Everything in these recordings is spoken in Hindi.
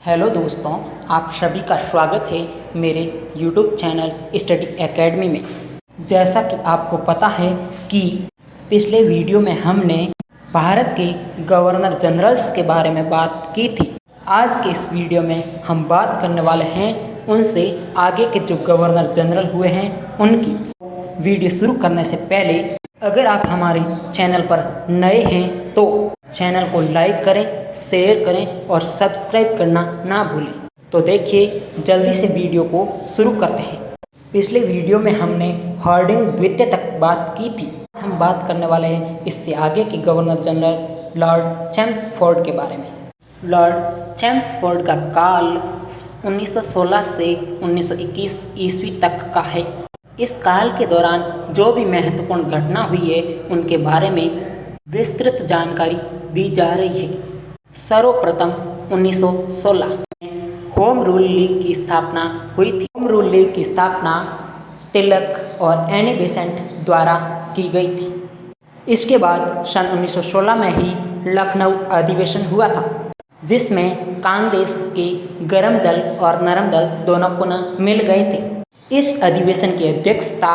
हेलो दोस्तों, आप सभी का स्वागत है मेरे YouTube चैनल स्टडी एकेडमी में। जैसा कि आपको पता है कि पिछले वीडियो में हमने भारत के गवर्नर जनरल्स के बारे में बात की थी। आज के इस वीडियो में हम बात करने वाले हैं उनसे आगे के जो गवर्नर जनरल हुए हैं उनकी। वीडियो शुरू करने से पहले अगर आप हमारे चैनल पर नए हैं तो चैनल को लाइक करें, शेयर करें और सब्सक्राइब करना ना भूलें। तो देखिए, जल्दी से वीडियो को शुरू करते हैं। पिछले वीडियो में हमने हार्डिंग द्वितीय तक बात की थी। हम बात करने वाले हैं इससे आगे के गवर्नर जनरल लॉर्ड चैम्सफोर्ड के बारे में। लॉर्ड चैम्सफोर्ड का काल 1916 से 1921 ईस्वी तक का है। इस काल के दौरान जो भी महत्वपूर्ण घटना हुई है उनके बारे में विस्तृत जानकारी दी जा रही है। सर्वप्रथम 1916 में होम रूल लीग की स्थापना हुई थी। होम रूल लीग की स्थापना तिलक और एनी बेसेंट द्वारा की गई थी। इसके बाद सन 1916 में ही लखनऊ अधिवेशन हुआ था, जिसमें कांग्रेस के गरम दल और नरम दल दोनों पुनः मिल गए थे। इस अधिवेशन की अध्यक्षता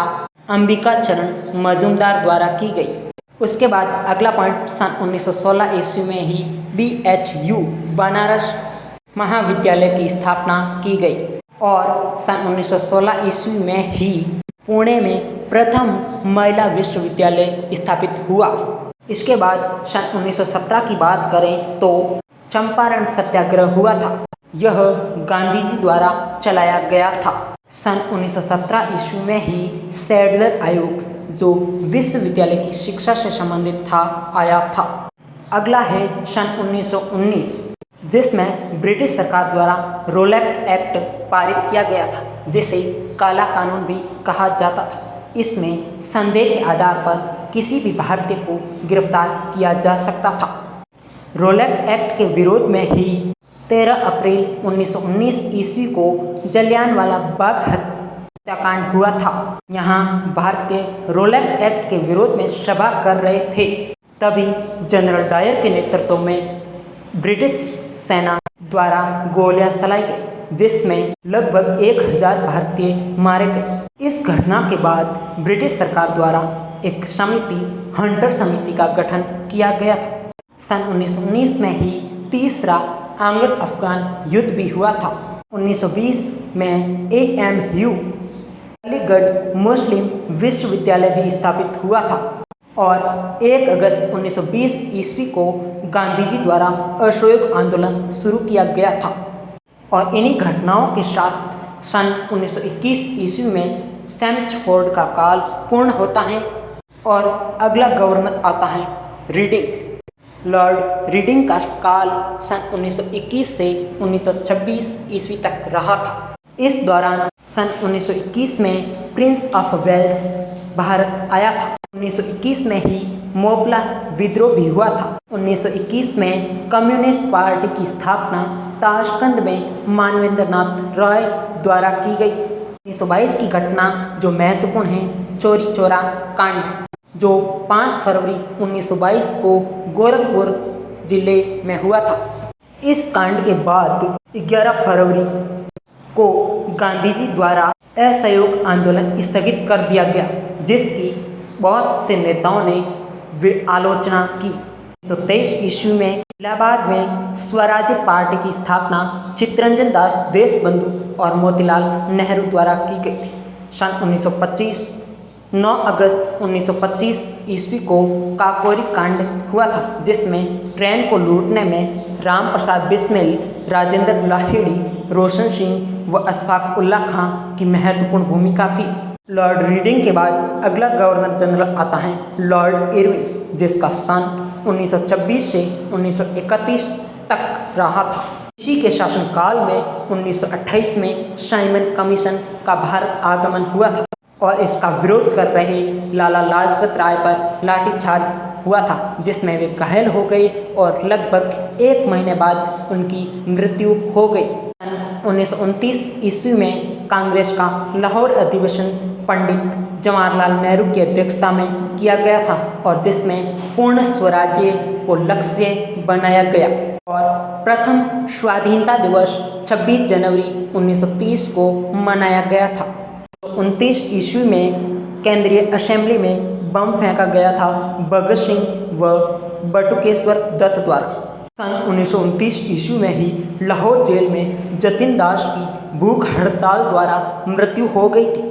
अंबिका चरण मजूमदार द्वारा की गई। उसके बाद अगला पॉइंट सन 1916 ईस्वी में ही BHU बनारस महाविद्यालय की स्थापना की गई और सन 1916 ईस्वी में ही पुणे में प्रथम महिला विश्वविद्यालय स्थापित हुआ। इसके बाद सन 1917 की बात करें तो चंपारण सत्याग्रह हुआ था। यह गांधी जी द्वारा चलाया गया था। सन 1917 ईस्वी में ही सैडलर आयोग, जो विश्वविद्यालय की शिक्षा से संबंधित था, आया था। अगला है सन 1919, जिसमें ब्रिटिश सरकार द्वारा रोलैक्ट एक्ट पारित किया गया था, जिसे काला कानून भी कहा जाता था। इसमें संदेह के आधार पर किसी भी भारतीय को गिरफ्तार किया जा सकता था। रोलैक्ट एक्ट के विरोध में ही 13 अप्रैल 1919 ईस्वी को जलियांवाला बाग हत्याकांड हुआ था। यहाँ भारतीय रोलैक्ट एक्ट के विरोध में सभा कर रहे थे। तभी जनरल डायर के नेतृत्व में ब्रिटिश सेना द्वारा गोलियां चलाई गई, जिसमें लगभग 1000 भारतीय मारे गए। इस घटना के बाद ब्रिटिश सरकार द्वारा एक समिति, हंटर समिति का गठन किया गया था। सन 1919 में ही तीसरा आंग्ल अफगान युद्ध भी हुआ था। 1920 में AMU अलीगढ़ मुस्लिम विश्वविद्यालय भी स्थापित हुआ था और 1 अगस्त 1920 ईस्वी को गांधी जी द्वारा असहयोग आंदोलन शुरू किया गया था। और इन्हीं घटनाओं के साथ सन 1921 ईस्वी में चैम्सफोर्ड का काल पूर्ण होता है और अगला गवर्नर आता है रीडिंग। लॉर्ड रीडिंग का काल सन 1921 से 1926 ईस्वी तक रहा था। इस दौरान सन 1921 में प्रिंस ऑफ वेल्स भारत आया था। 1921 में ही मोपला विद्रोह भी हुआ था। 1921 में कम्युनिस्ट पार्टी की स्थापना ताशकंद में मानवेंद्रनाथ रॉय द्वारा की गई। 1922 की घटना जो महत्वपूर्ण है, चौरी चौरा कांड, जो 5 फरवरी 1922 को गोरखपुर जिले में हुआ था। इस कांड के बाद 11 फरवरी को गांधी जी द्वारा असहयोग आंदोलन स्थगित कर दिया गया, जिसकी बहुत से नेताओं ने आलोचना की। 1923 ईस्वी में इलाहाबाद में स्वराज्य पार्टी की स्थापना चित्तरंजन दास देशबंधु और मोतीलाल नेहरू द्वारा की गई थी। सन 1925 9 अगस्त 1925 ईस्वी को काकोरी कांड हुआ था, जिसमें ट्रेन को लूटने में राम प्रसाद बिस्मिल, राजेंद्र लाहिड़ी, रोशन सिंह व अशफाक उल्लाह खां की महत्वपूर्ण भूमिका थी। लॉर्ड रीडिंग के बाद अगला गवर्नर जनरल आता है लॉर्ड इरविन, जिसका सन 1926 से 1931 तक रहा था। इसी के शासनकाल में 1928 में साइमन कमीशन का भारत आगमन हुआ था और इसका विरोध कर रहे लाला लाजपत राय पर लाठीचार्ज हुआ था, जिसमें वे घायल हो गए और लगभग 1 महीने बाद उनकी मृत्यु हो गई। 1929 ईस्वी में कांग्रेस का लाहौर अधिवेशन पंडित जवाहरलाल नेहरू की अध्यक्षता में किया गया था और जिसमें पूर्ण स्वराज्य को लक्ष्य बनाया गया और प्रथम स्वाधीनता दिवस 26 जनवरी 1930 को मनाया गया था। 19 ईस्वी में केंद्रीय असेंबली में बम फेंका गया था भगत सिंह व बटुकेश्वर दत्त द्वारा। सन 1929 ईस्वी में ही लाहौर जेल में जतिन दास की भूख हड़ताल द्वारा मृत्यु हो गई थी।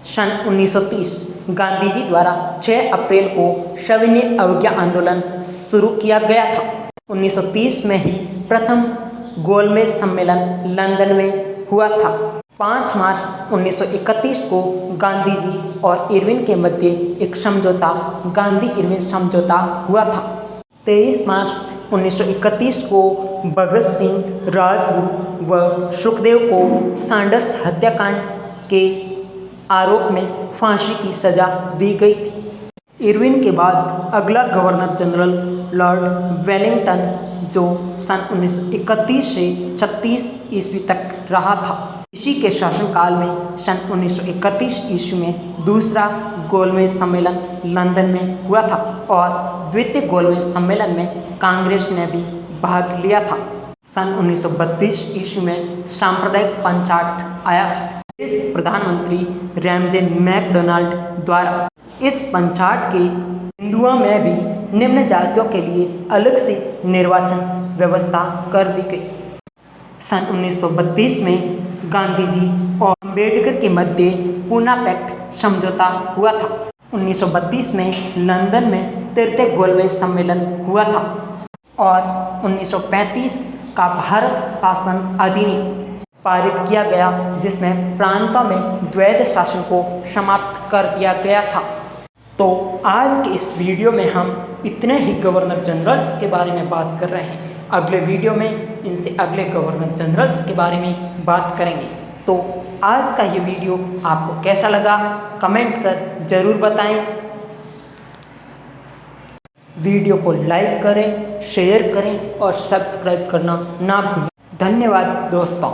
सन 1930 गांधी जी द्वारा 6 अप्रैल को सविनय अवज्ञा आंदोलन शुरू किया गया था। 1930 में ही प्रथम गोलमेज सम्मेलन लंदन में हुआ था। 5 मार्च 1931 को गांधी जी और इरविन के मध्य एक समझौता गांधी इरविन समझौता हुआ था। 23 मार्च 1931 को भगत सिंह, राजगुरु व सुखदेव को सैंडर्स हत्याकांड के आरोप में फांसी की सजा दी गई थी। इरविन के बाद अगला गवर्नर जनरल लॉर्ड वेलिंगटन, जो सन 1931 से 36 ईस्वी तक रहा था। इसी के शासनकाल में सन 1931 ईस्वी में दूसरा गोलमेज सम्मेलन लंदन में हुआ था और द्वितीय गोलमेज सम्मेलन में कांग्रेस ने भी भाग लिया था। सन 1932 ईस्वी में सांप्रदायिक पंचायत आया था। इस प्रधानमंत्री रैमजे मैकडोनाल्ड द्वारा इस पंचायत के हिंदुओं में भी निम्न जातियों के लिए अलग से निर्वाचन व्यवस्था कर दी गई। सन 1932 में गांधी जी और अम्बेडकर के मध्य पूना पैक्ट समझौता हुआ था। 1932 में लंदन में तृतीय गोलमेज सम्मेलन हुआ था और 1935 का भारत शासन अधिनियम पारित किया गया, जिसमें प्रांतों में द्वैध शासन को समाप्त कर दिया गया था। तो आज के इस वीडियो में हम इतने ही गवर्नर जनरल्स के बारे में बात कर रहे हैं। अगले वीडियो में इनसे अगले गवर्नर जनरल्स के बारे में बात करेंगे। तो आज का ये वीडियो आपको कैसा लगा कमेंट कर ज़रूर बताएं। वीडियो को लाइक करें, शेयर करें और सब्सक्राइब करना ना भूलें। धन्यवाद दोस्तों।